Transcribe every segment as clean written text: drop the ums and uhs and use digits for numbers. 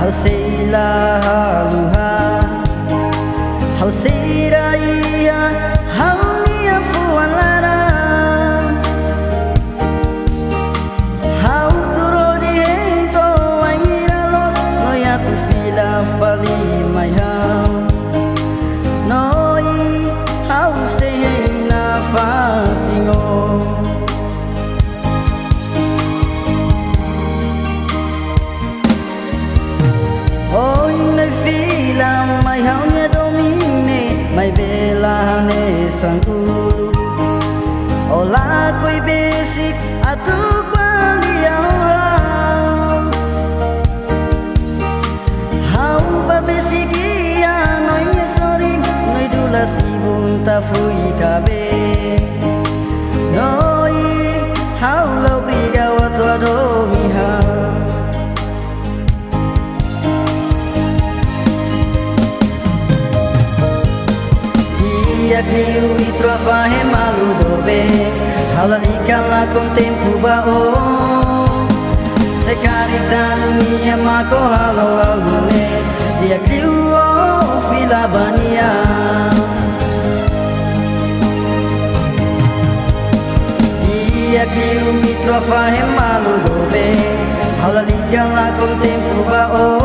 hau sei la haluha hau sei raia hau nia fualara hau turo di hento aira los noia tu fila fali mai hau noi hau sei na fatingo fila mai hau nia domine mai bela ne sangulu ola koi basic atu kwalia hau ba basic ya noi sorry noi dula sibun ta fui kabe noi hau lo briga wato domi ha Criu e trova remalu do bem Hala likala com tempo bao Se caritano minha mako halo alune Dia criu o fila bania Dia criu e trova remalu do bem Hala likala com tempo bao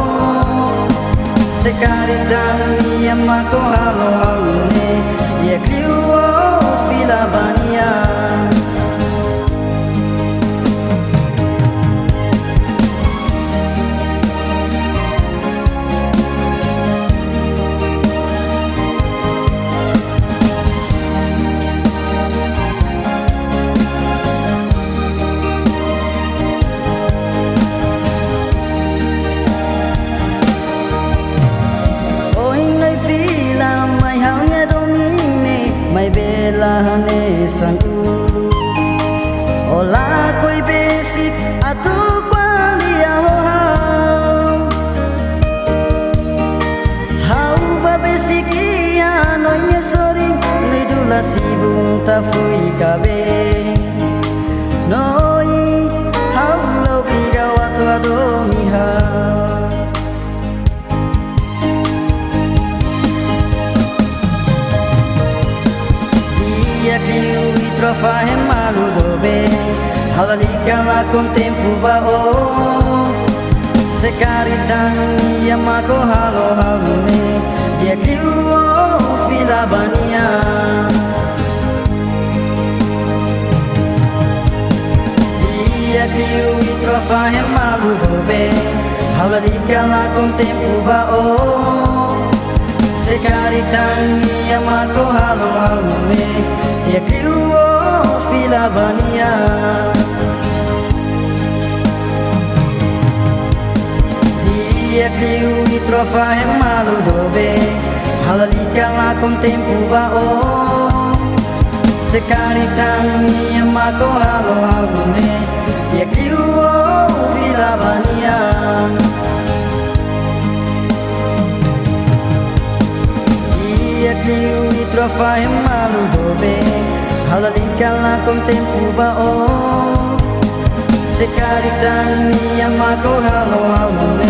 Se caritano minha mako halo alune Dia criu o fila bania mai bela ne sangulu ola koi basic atu kwalia hau ba basic ya nonya sorry ni dula sibun ta fui kabe noi hau lo biga watu adomi ha Criu e trova remalu do bem Hala likala com tempo bao Se caritano nia mako halo halune Dia criu o fila bania Dia criu e trova remalu do bem Hala likala com tempo bao Se caritano nia mako halo halune Dia criu o fila bania Dia criu e trova remalu do bem Hala likala com tempo bao Se caritano minha mako halo halune Dia criu o fila bania Dia criu e trova remalu do bem Hala likala com tempo bao Se caritano minha mako halo halune